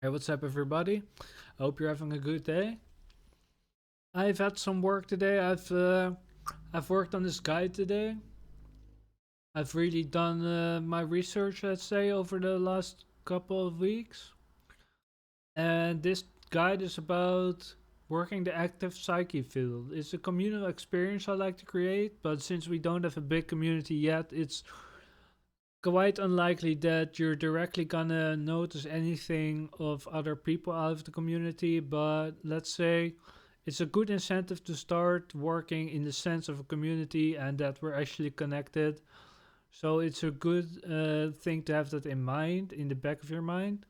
Hey, what's up, everybody? I hope you're having a good day. I've had some work today. I've worked on this guide today. I've really done my research, let's say, over the last couple of weeks. And this guide is about working the active psyche field. It's a communal experience I like to create, but since we don't have a big community yet, it's quite unlikely that you're directly gonna notice anything of other people out of the community. But let's say it's a good incentive to start working in the sense of a community and that we're actually connected. So it's a good thing to have that in mind, in the back of your mind.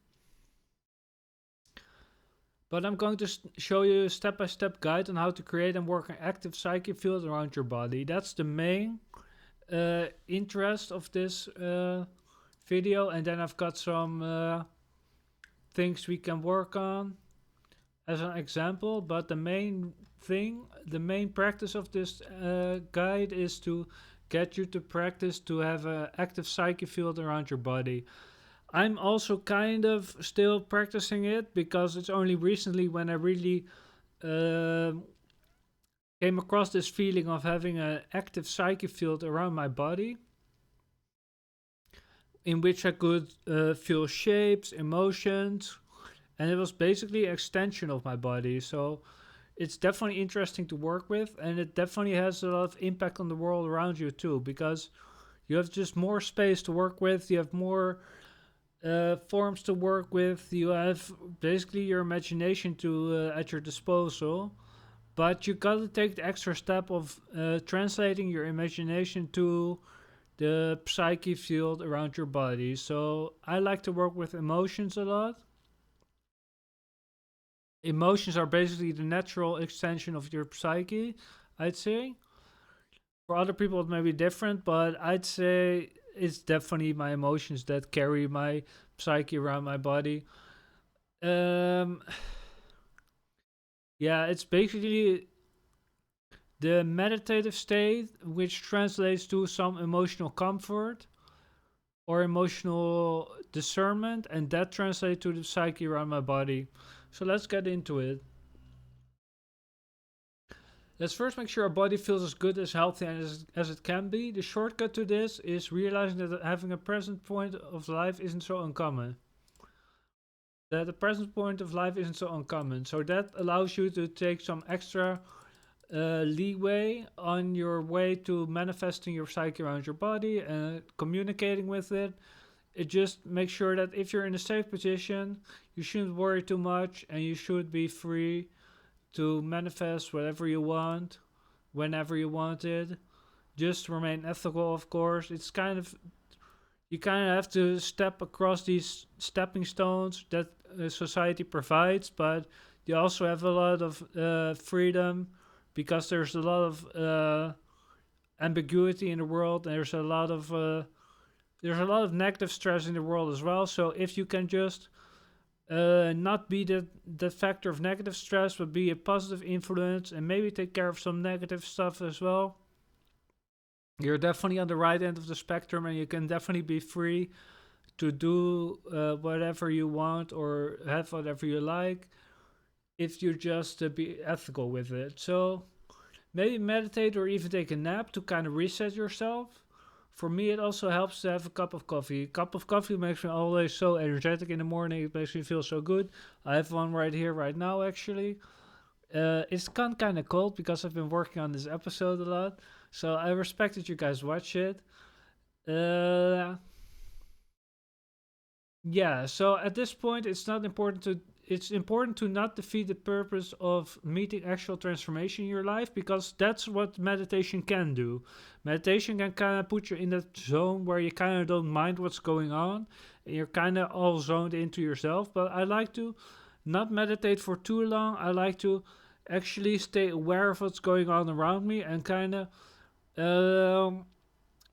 But I'm going to show you a step-by-step guide on how to create and work an active psyche field around your body. That's the main interest of this video, and then I've got some things we can work on as an example. But the main thing, the main practice of this guide is to get you to practice to have an active psyche field around your body. I'm also kind of still practicing it because it's only recently when I really came across this feeling of having an active psyche field around my body in which I could feel shapes, emotions, and it was basically an extension of my body. So it's definitely interesting to work with, and it definitely has a lot of impact on the world around you too, because you have just more space to work with, you have more forms to work with, you have basically your imagination to at your disposal. But you gotta take the extra step of translating your imagination to the psyche field around your body. So I like to work with emotions a lot. Emotions are basically the natural extension of your psyche, I'd say. For other people, it may be different, but I'd say it's definitely my emotions that carry my psyche around my body. Um, yeah, it's basically the meditative state, which translates to some emotional comfort or emotional discernment, and that translates to the psyche around my body. So let's get into it. Let's first make sure our body feels as good, as healthy as it can be. The shortcut to this is realizing that having a present point of life isn't so uncommon. That the present point of life isn't so uncommon. So that allows you to take some extra leeway on your way to manifesting your psyche around your body and communicating with it. It just makes sure that if you're in a safe position, you shouldn't worry too much and you should be free to manifest whatever you want, whenever you want it. Just remain ethical, of course. It's kind of, you kind of have to step across these stepping stones that society provides, but you also have a lot of freedom because there's a lot of ambiguity in the world. And there's a lot of negative stress in the world as well. So if you can just not be the factor of negative stress, but be a positive influence and maybe take care of some negative stuff as well, you're definitely on the right end of the spectrum, and you can definitely be free to do whatever you want or have whatever you like if you just be ethical with it. So maybe meditate or even take a nap to kind of reset yourself. For me, it also helps to have a cup of coffee. A cup of coffee makes me always so energetic in the morning. It makes me feel so good. I have one right here, right now, actually. It's gone kind of cold because I've been working on this episode a lot. So I respect that you guys watch it. Uh, yeah, so at this point, it's important to not defeat the purpose of meeting actual transformation in your life, because that's what meditation can do. Meditation can kind of put you in that zone where you kind of don't mind what's going on and you're kind of all zoned into yourself. But I like to not meditate for too long. I like to actually stay aware of what's going on around me and kind of um,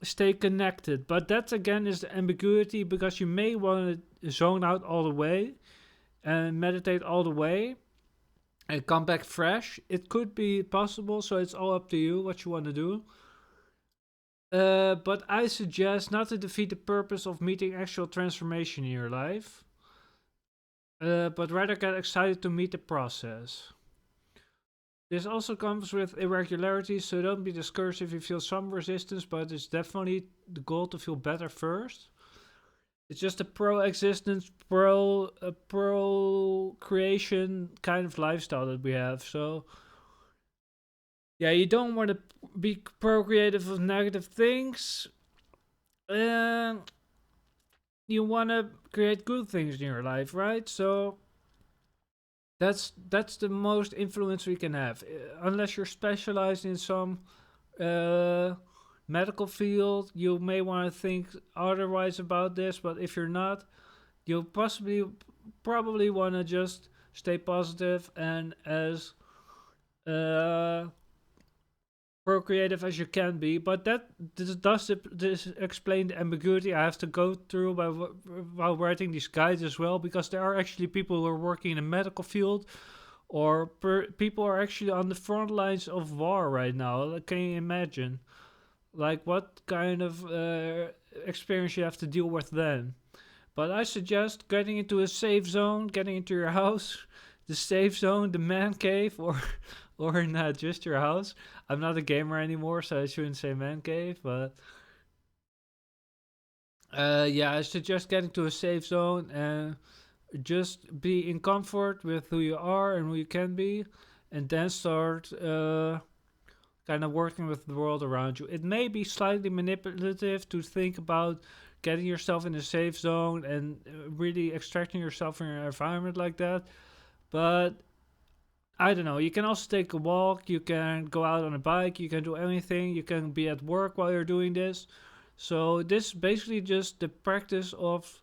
stay connected. But that again is the ambiguity, because you may want to zone out all the way and meditate all the way and come back fresh. It could be possible, so it's all up to you what you want to do. But I suggest not to defeat the purpose of meeting actual transformation in your life. but rather get excited to meet the process. This also comes with irregularities, so don't be discouraged if you feel some resistance, but it's definitely the goal to feel better first. It's just a pro existence, pro creation kind of lifestyle that we have. So yeah, you don't want to be procreative of negative things. And you want to create good things in your life, right? So that's the most influence we can have. Unless you're specialized in some uh, medical field, you may want to think otherwise about this. But if you're not, you'll probably want to just stay positive and as uh, procreative as you can be. But this explain the ambiguity I have to go through while writing these guides as well, because there are actually people who are working in the medical field, or people are actually on the front lines of war right now. Like, can you imagine? Like, what kind of experience you have to deal with then? But I suggest getting into a safe zone, getting into your house, the safe zone, the man cave, or not just your house. I'm not a gamer anymore, so I shouldn't say man cave. But yeah, I suggest getting to a safe zone and just be in comfort with who you are and who you can be, and then start kind of working with the world around you. It may be slightly manipulative to think about getting yourself in a safe zone and really extracting yourself from your environment like that. But I don't know. You can also take a walk. You can go out on a bike. You can do anything. You can be at work while you're doing this. So this is basically just the practice of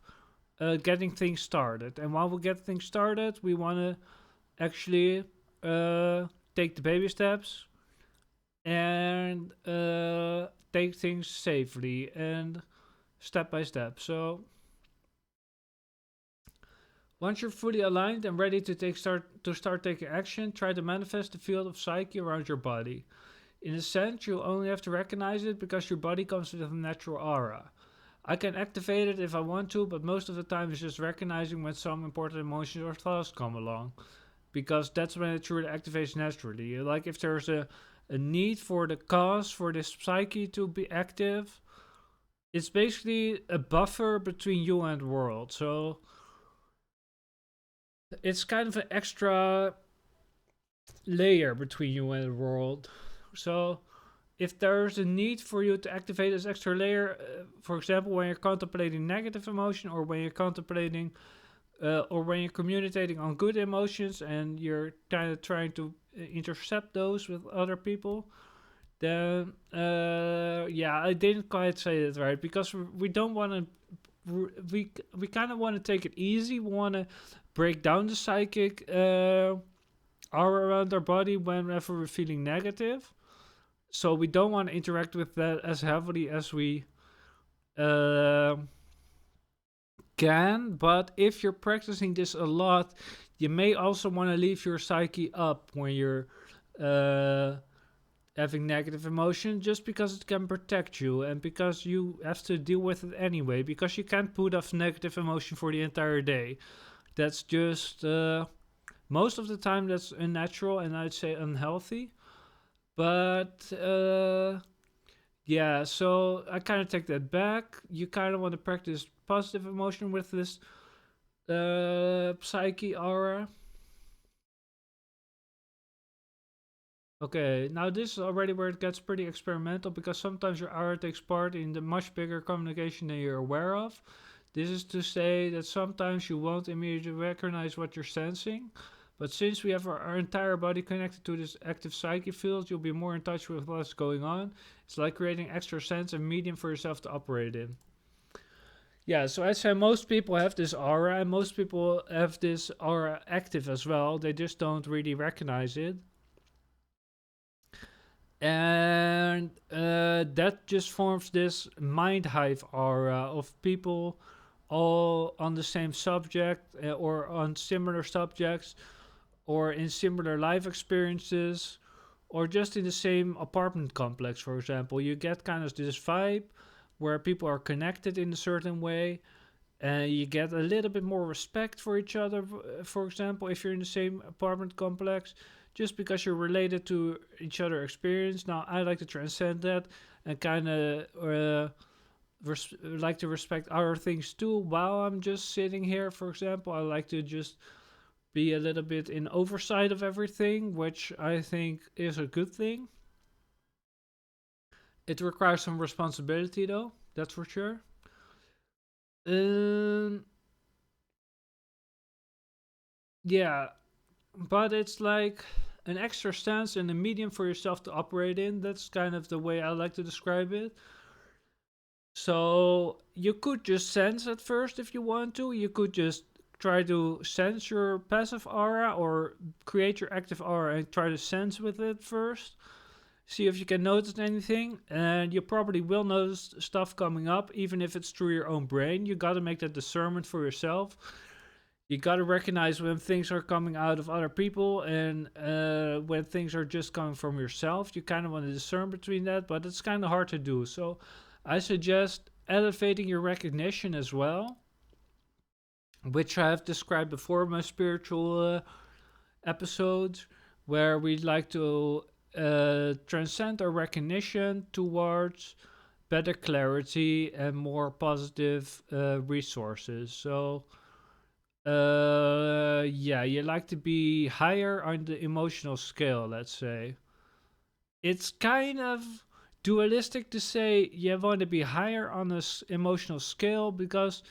getting things started. And while we get things started, we want to actually take the baby steps and take things safely and step by step. So once you're fully aligned and ready to start taking action, try to manifest the field of psyche around your body. In a sense, you only have to recognize it because your body comes with a natural aura. I can activate it if I want to, but most of the time it's just recognizing when some important emotions or thoughts come along, because that's when it truly activates naturally. Like if there's a need for the cause for this psyche to be active, it's basically a buffer between you and the world. So it's kind of an extra layer between you and the world. So if there's a need for you to activate this extra layer, for example, when you're contemplating negative emotion, or when you're contemplating or when you're communicating on good emotions and you're kind of trying to intercept those with other people, then yeah, I didn't quite say it right, because we don't want to we kind of want to take it easy. We want to break down the psychic aura around our body whenever we're feeling negative. So we don't want to interact with that as heavily as we uh, can. But if you're practicing this a lot, you may also want to leave your psyche up when you're uh, having negative emotion, just because it can protect you and because you have to deal with it anyway, because you can't put off negative emotion for the entire day. That's just most of the time that's unnatural, and I'd say unhealthy. But yeah, so I kind of take that back. You kind of want to practice positive emotion with this psyche aura. Okay, now this is already where it gets pretty experimental, because sometimes your aura takes part in the much bigger communication than you're aware of. This is to say that sometimes you won't immediately recognize what you're sensing, but since we have our entire body connected to this active psyche field, you'll be more in touch with what's going on. It's like creating extra sense and medium for yourself to operate in. Yeah, so I'd say most people have this aura, and most people have this aura active as well. They just don't really recognize it. And that just forms this mind hive aura of people all on the same subject, or on similar subjects, or in similar life experiences, or just in the same apartment complex, for example. You get kind of this vibe where people are connected in a certain way, and you get a little bit more respect for each other. For example, if you're in the same apartment complex, just because you're related to each other experience. Now, I like to transcend that and kind of like to respect other things too. While I'm just sitting here, for example, I like to just be a little bit in oversight of everything, which I think is a good thing. It requires some responsibility, though. That's for sure. Um, yeah, but it's like an extra stance and a medium for yourself to operate in. That's kind of the way I like to describe it. So you could just sense at first if you want to. You could just try to sense your passive aura or create your active aura and try to sense with it first. See if you can notice anything, and you probably will notice stuff coming up, even if it's through your own brain. You got to make that discernment for yourself. You got to recognize when things are coming out of other people and when things are just coming from yourself. You kind of want to discern between that, but it's kind of hard to do. So I suggest elevating your recognition as well, which I have described before in my spiritual episodes, where we like to transcend our recognition towards better clarity and more positive resources. So, yeah, you like to be higher on the emotional scale, let's say. It's kind of dualistic to say you want to be higher on this emotional scale because,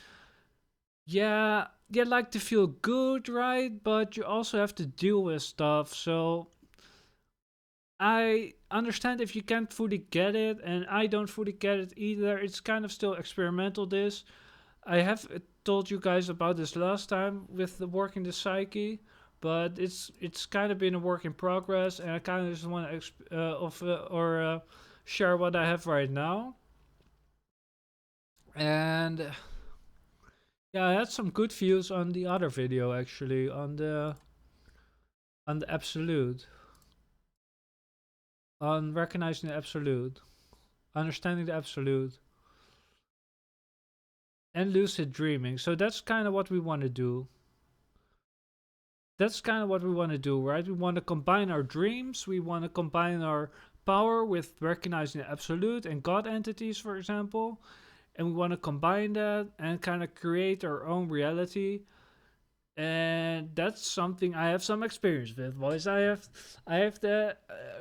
yeah, you like to feel good, right? But you also have to deal with stuff. So I understand if you can't fully get it, and I don't fully get it either. It's kind of still experimental, this. I have told you guys about this last time with the working the psyche, but it's kind of been a work in progress, and I kind of just want to share what I have right now. And yeah, I had some good views on the other video actually on the absolute, on recognizing the absolute, understanding the absolute, and lucid dreaming. So that's kind of what we want to do. That's kind of what we want to do, right? We want to combine our dreams, we want to combine our power with recognizing the absolute and God entities, for example. And we want to combine that and kind of create our own reality. And that's something I have some experience with, boys. I have the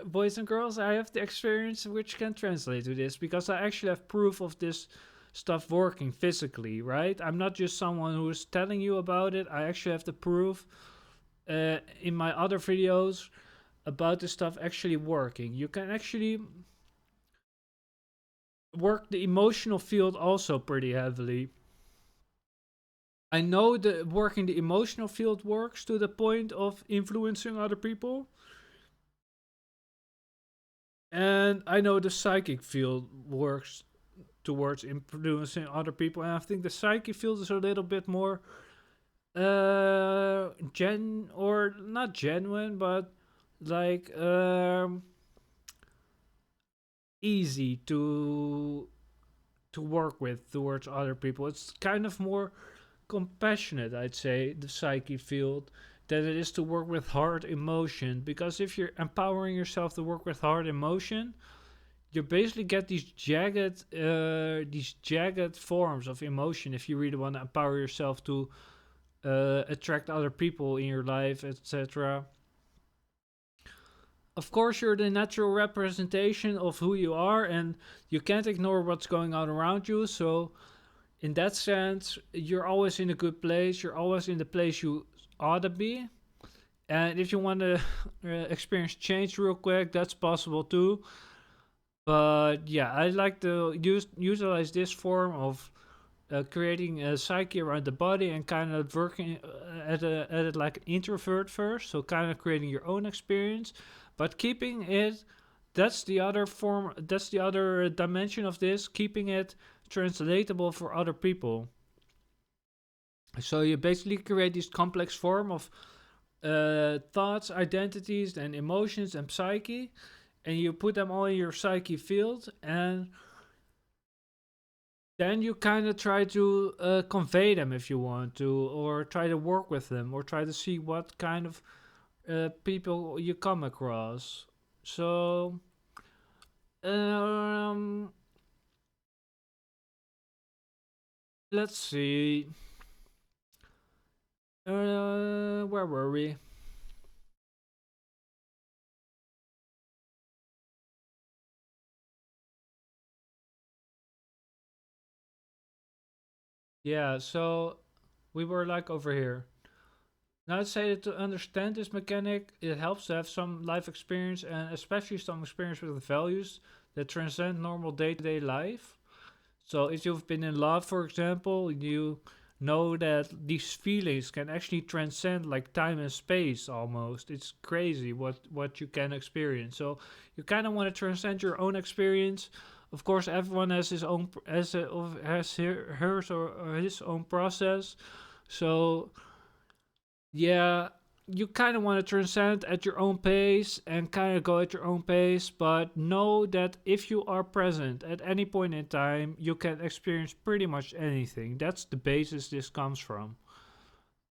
boys and girls. I have the experience which can translate to this because I actually have proof of this stuff working physically, right? I'm not just someone who's telling you about it. I actually have the proof in my other videos about this stuff actually working. You can actually work the emotional field also pretty heavily. I know that working the emotional field works to the point of influencing other people. And I know the psychic field works towards influencing other people. And I think the psychic field is a little bit more or not genuine, but like easy to work with towards other people. It's kind of more compassionate, I'd say, the psyche field, than it is to work with hard emotion. Because if you're empowering yourself to work with hard emotion, you basically get these jagged forms of emotion. If you really want to empower yourself to attract other people in your life, etc. Of course, you're the natural representation of who you are, and you can't ignore what's going on around you. So in that sense, you're always in a good place. You're always in the place you ought to be. And if you want to experience change real quick, that's possible too. But yeah, I like to utilize this form of creating a psyche around the body and kind of working at it like an introvert first. So kind of creating your own experience, but keeping it. That's the other form. That's the other dimension of this. Keeping it translatable for other people. So you basically create this complex form of thoughts, identities, and emotions and psyche, and you put them all in your psyche field, and then you kind of try to convey them if you want to, or try to work with them, or try to see what kind of people you come across. So, um, let's see. Where were we? Yeah, so we were like over here. Now, I'd say that to understand this mechanic, it helps to have some life experience and especially some experience with values that transcend normal day to day life. So, if you've been in love, for example, you know that these feelings can actually transcend like time and space almost. It's crazy what you can experience. So, you kind of want to transcend your own experience. Of course, everyone has his own has hers or his own process. So, yeah, you kind of want to transcend at your own pace and kind of go at your own pace, but know that if you are present at any point in time, you can experience pretty much anything. That's the basis this comes from.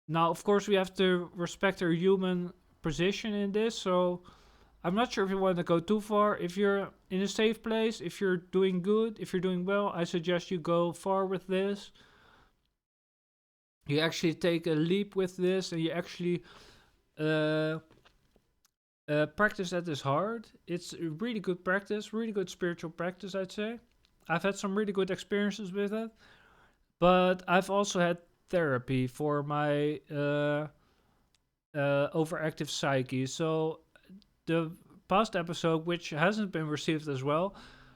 Now, of course, we have to respect our human position in this, so I'm not sure if you want to go too far. If you're in a safe place, if you're doing good, if you're doing well, I suggest you go far with this. You actually take a leap with this and you actually uh, practice that is hard. It's a really good practice, really good spiritual practice, I'd say. I've had some really good experiences with it, but I've also had therapy for my overactive psyche. So the past episode, which hasn't been received as well,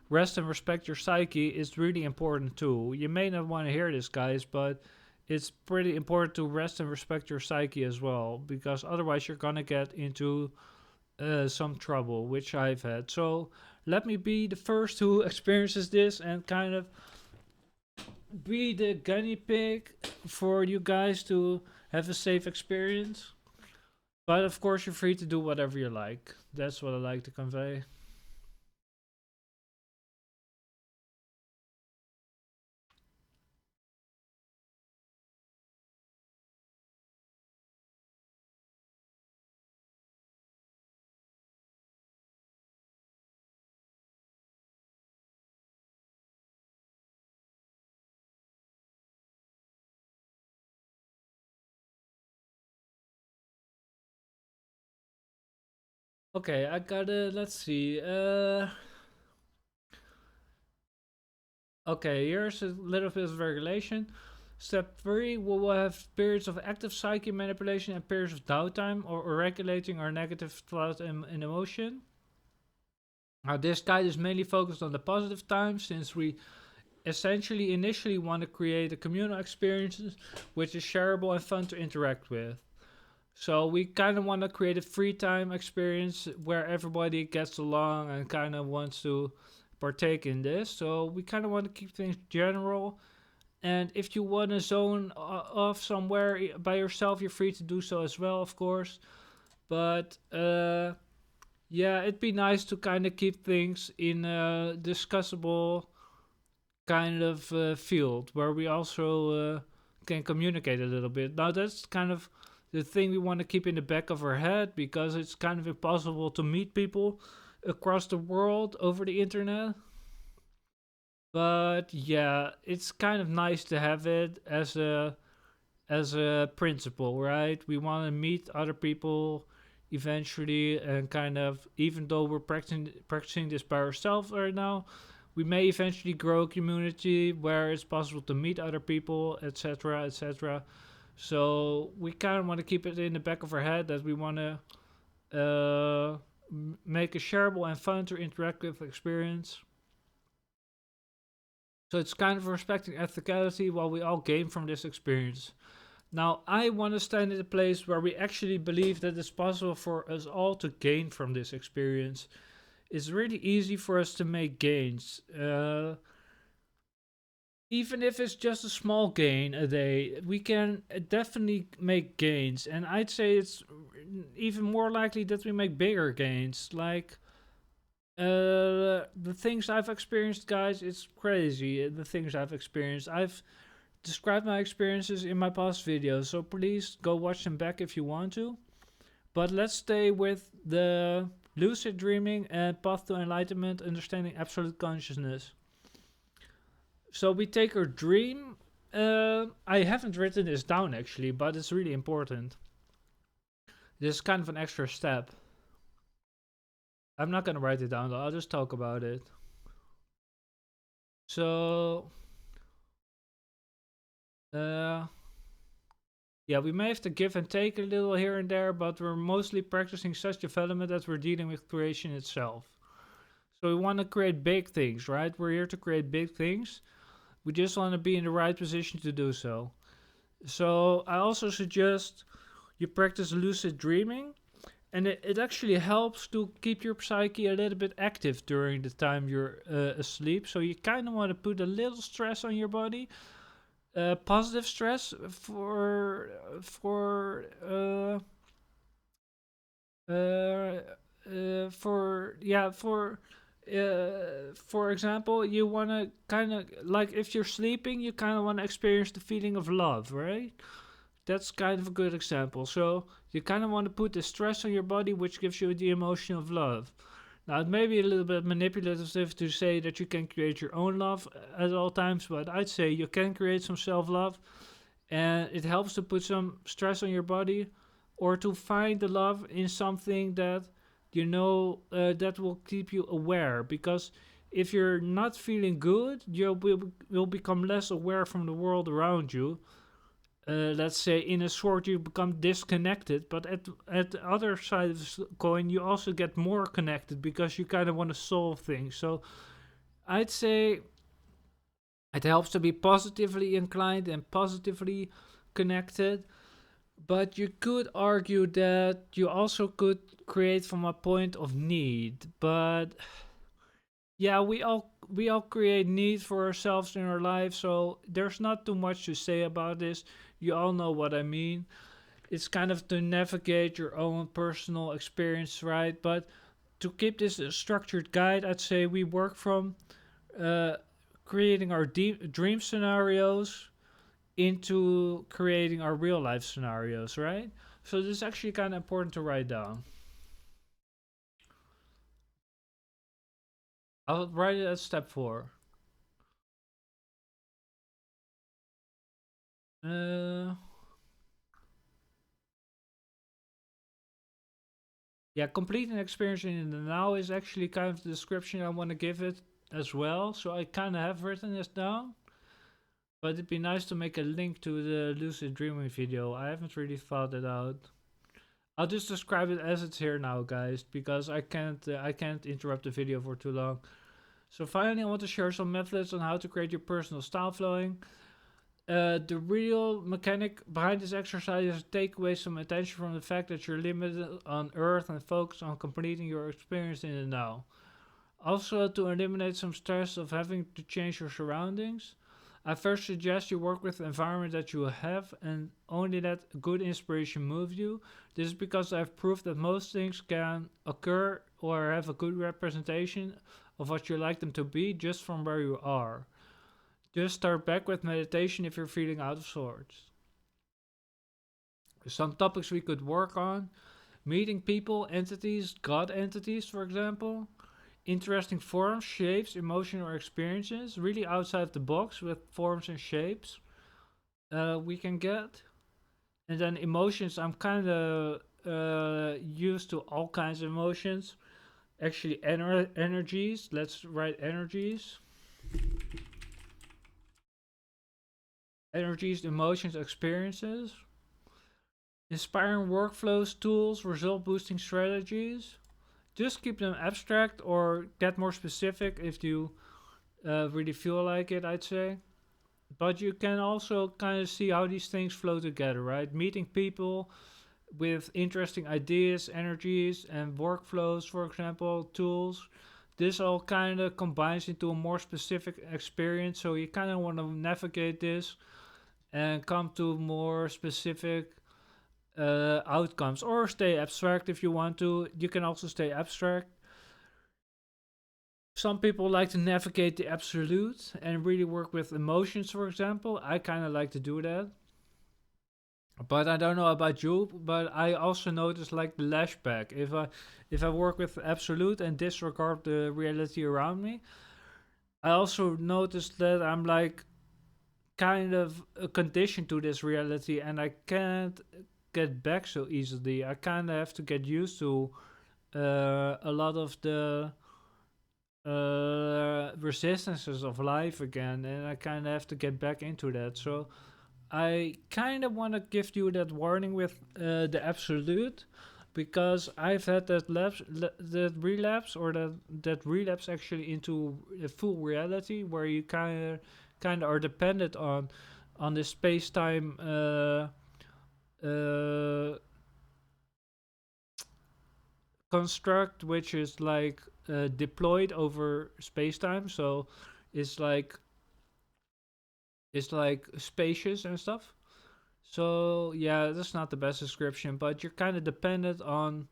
rest and respect your psyche, is really important too. You may not want to hear this, guys, but it's pretty important to rest and respect your psyche as well, because otherwise you're gonna get into some trouble, which I've had. So let me be the first who experiences this and kind of be the guinea pig for you guys to have a safe experience. But of course, you're free to do whatever you like. That's what I like to convey. Okay, I gotta, let's see. Okay, here's a little bit of regulation. Step 3, we will have periods of active psyche manipulation and periods of downtime or regulating our negative thought and emotion. Now, this guide is mainly focused on the positive times since we essentially initially want to create a communal experience which is shareable and fun to interact with. So we kind of want to create a free time experience where everybody gets along and kind of wants to partake in this. So we kind of want to keep things general. And if you want to zone off somewhere by yourself, you're free to do so as well, of course. But yeah, it'd be nice to kind of keep things in a discussable kind of field where we also can communicate a little bit. Now, that's kind of the thing we want to keep in the back of our head because it's kind of impossible to meet people across the world over the internet. But yeah, it's kind of nice to have it as a principle, right? We want to meet other people eventually, and kind of even though we're practicing this by ourselves right now, we may eventually grow a community where it's possible to meet other people, etc., etc. So we kind of want to keep it in the back of our head that we want to make a shareable and fun to interact with experience. So it's kind of respecting ethicality while we all gain from this experience. Now, I want to stand in a place where we actually believe that it's possible for us all to gain from this experience. It's really easy for us to make gains. Even if it's just a small gain a day, we can definitely make gains. And I'd say it's even more likely that we make bigger gains. Like, The things I've experienced, guys, it's crazy. The things I've experienced. I've described my experiences in my past videos, so please go watch them back if you want to. But let's stay with the lucid dreaming and path to enlightenment, understanding absolute consciousness. So we take our dream. I haven't written this down actually, but it's really important. This is kind of an extra step. I'm not gonna write it down though, I'll just talk about it. So, uh, yeah, we may have to give and take a little here and there, but we're mostly practicing such development that we're dealing with creation itself. So we want to create big things, right? We're here to create big things. We just want to be in the right position to do so. So I also suggest you practice lucid dreaming, and it actually helps to keep your psyche a little bit active during the time you're asleep. So you kind of want to put a little stress on your body, positive stress for example, you want to kind of like if you're sleeping, you kind of want to experience the feeling of love, right? That's kind of a good example. So you kind of want to put the stress on your body, which gives you the emotion of love. Now, it may be a little bit manipulative to say that you can create your own love at all times, but I'd say you can create some self love, and it helps to put some stress on your body or to find the love in something that you know that will keep you aware. Because if you're not feeling good, you'll become less aware from the world around you. Let's say in a sort you become disconnected, but at the other side of the coin you also get more connected because you kind of want to solve things. So I'd say it helps to be positively inclined and positively connected, but you could argue that you also could create from a point of need. But yeah, we all create needs for ourselves in our life, so there's not too much to say about this. You all know what I mean. It's kind of to navigate your own personal experience, right? But to keep this a structured guide, I'd say we work from uh, creating our dream scenarios into creating our real life scenarios, right? So this is actually kind of important to write down. I'll write it as step 4. Uh, yeah, complete an experience in the now is actually kind of the description I want to give it as well. So I kind of have written this down, but it'd be nice to make a link to the lucid dreaming video. I haven't really thought it out. I'll just describe it as it's here now, guys, because I can't interrupt the video for too long. So finally, I want to share some methods on how to create your personal style flowing. The real mechanic behind this exercise is to take away some attention from the fact that you're limited on Earth and focus on completing your experience in the now. Also, to eliminate some stress of having to change your surroundings, I first suggest you work with the environment that you have and only let good inspiration move you. This is because I've proved that most things can occur or have a good representation of what you like them to be just from where you are. Just start back with meditation if you're feeling out of sorts. Some topics we could work on: meeting people, entities, God entities, for example. Interesting forms, shapes, emotion, or experiences, really outside the box with forms and shapes we can get. And then emotions, I'm kind of used to all kinds of emotions. Actually, energies, let's write energies. Energies, emotions, experiences. Inspiring workflows, tools, result boosting strategies. Just keep them abstract or get more specific if you really feel like it, I'd say. But you can also kind of see how these things flow together, right? Meeting people with interesting ideas, energies, and workflows, for example, tools. This all kind of combines into a more specific experience. So you kind of want to navigate this and come to more specific outcomes, or stay abstract if you want to. You can also stay abstract. Some people like to navigate the absolute and really work with emotions, for example. I kind of like to do that. But I don't know about you, but I also notice like the lashback. If I work with absolute and disregard the reality around me, I also notice that I'm like kind of conditioned to this reality and I can't get back so easily. I kind of have to get used to a lot of the resistances of life again, and I kind of have to get back into that. So I kind of want to give you that warning with the absolute, because I've had that relapse, or that relapse actually into a full reality where you kind of are dependent on this space time uh, construct, which is like deployed over space time. So it's like it's like spacious and stuff. So yeah, that's not the best description, but you're kind of dependent on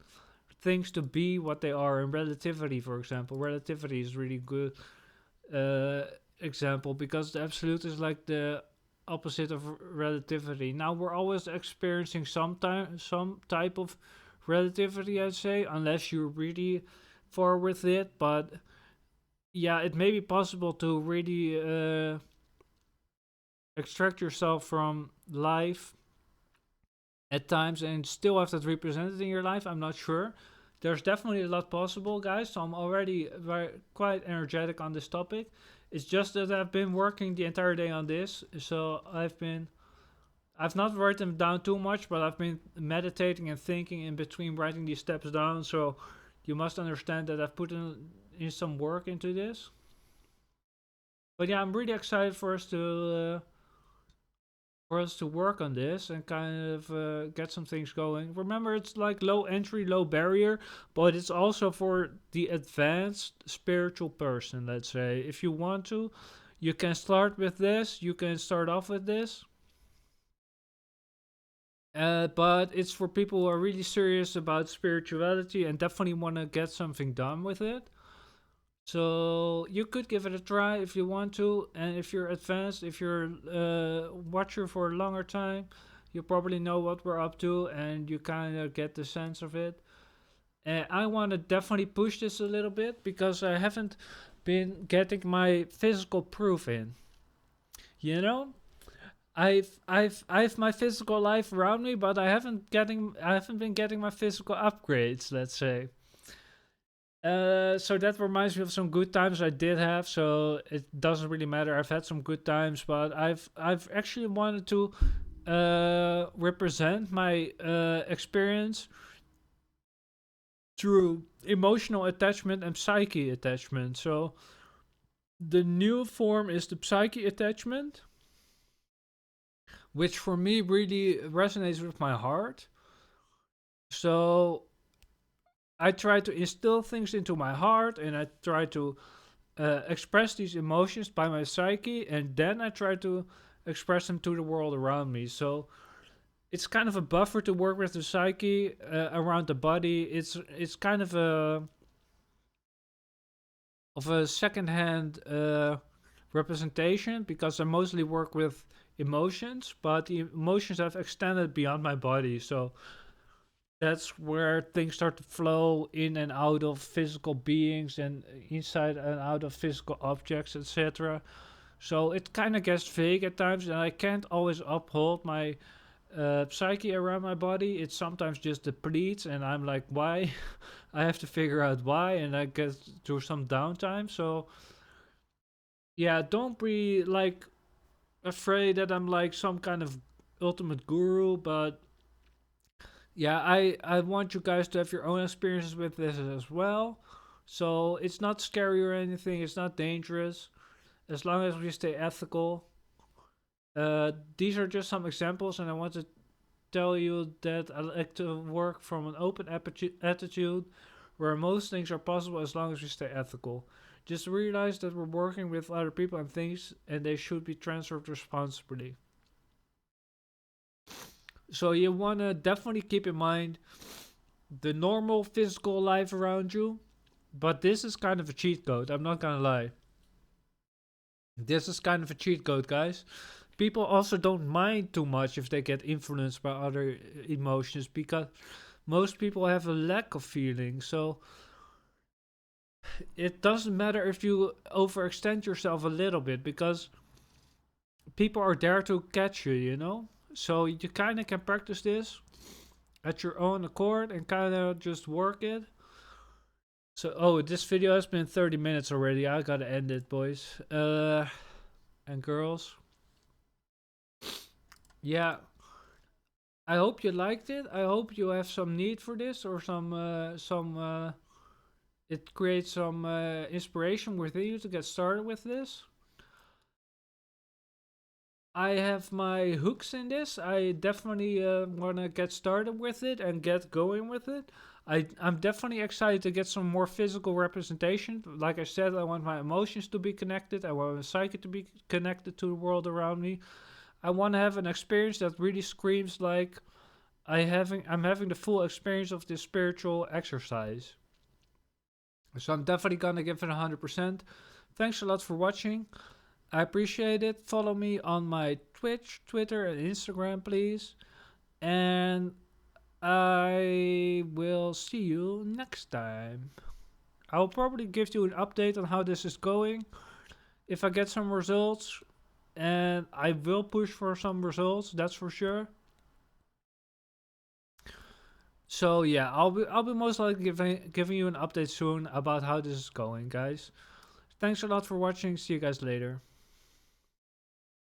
things to be what they are in relativity, for example. Relativity is really good uh, example, because the absolute is like the opposite of relativity. Now we're always experiencing some type of relativity, I'd say, unless you're really far with it. But yeah, it may be possible to really extract yourself from life at times and still have that represented in your life. I'm not sure. There's definitely a lot possible, guys. So I'm already quite energetic on this topic. It's just that I've been working the entire day on this. So I've not written down too much, but I've been meditating and thinking in between writing these steps down. So you must understand that I've put in some work into this. But yeah, I'm really excited for us to work on this and kind of get some things going. Remember, it's like low entry, low barrier, but it's also for the advanced spiritual person, let's say. If you want to, you can start with this, you can start off with this. But it's for people who are really serious about spirituality and definitely want to get something done with it. So you could give it a try if you want to, and if you're advanced, if you're watcher for a longer time, you probably know what we're up to, and you kind of get the sense of it. And I want to definitely push this a little bit because I haven't been getting my physical proof in. You know, I've my physical life around me, but I haven't been getting my physical upgrades. Let's say. So that reminds me of some good times I did have. So it doesn't really matter. I've had some good times, but I've actually wanted to represent my experience through emotional attachment and psyche attachment. So the new form is the psyche attachment, which for me really resonates with my heart. So I try to instill things into my heart, and I try to express these emotions by my psyche, and then I try to express them to the world around me. So it's kind of a buffer to work with the psyche around the body. It's kind of a secondhand representation, because I mostly work with emotions, but the emotions have extended beyond my body. So that's where things start to flow in and out of physical beings and inside and out of physical objects, etc. So it kind of gets vague at times, and I can't always uphold my psyche around my body. It sometimes just depletes, and I'm like, why? I have to figure out why, and I get through some downtime. So yeah, don't be like afraid that I'm like some kind of ultimate guru, but yeah, I want you guys to have your own experiences with this as well. So it's not scary or anything. It's not dangerous as long as we stay ethical. These are just some examples, and I want to tell you that I like to work from an open attitude where most things are possible as long as we stay ethical. Just realize that we're working with other people and things, and they should be transferred responsibly. So you want to definitely keep in mind the normal physical life around you, But this is kind of a cheat code, I'm not gonna lie. This is kind of a cheat code, guys. People also don't mind too much if they get influenced by other emotions, because most people have a lack of feeling. So it doesn't matter if you overextend yourself a little bit, because people are there to catch you, you know? So you kind of can practice this at your own accord and kind of just work it. So, oh, this video has been 30 minutes already. I gotta end it, boys. And girls. Yeah. I hope you liked it. I hope you have some need for this, or it creates some inspiration within you to get started with this. I have my hooks in this. I definitely want to get started with it and get going with it. I'm definitely excited to get some more physical representation. Like I said, I want my emotions to be connected. I want my psyche to be connected to the world around me. I want to have an experience that really screams like I'm having the full experience of this spiritual exercise. So I'm definitely gonna give it 100%. Thanks a lot for watching. I appreciate it. Follow me on my Twitch, Twitter, and Instagram, please. And I will see you next time. I'll probably give you an update on how this is going if I get some results, and I will push for some results, that's for sure. So yeah, I'll be most likely giving you an update soon about how this is going, guys. Thanks a lot for watching. See you guys later.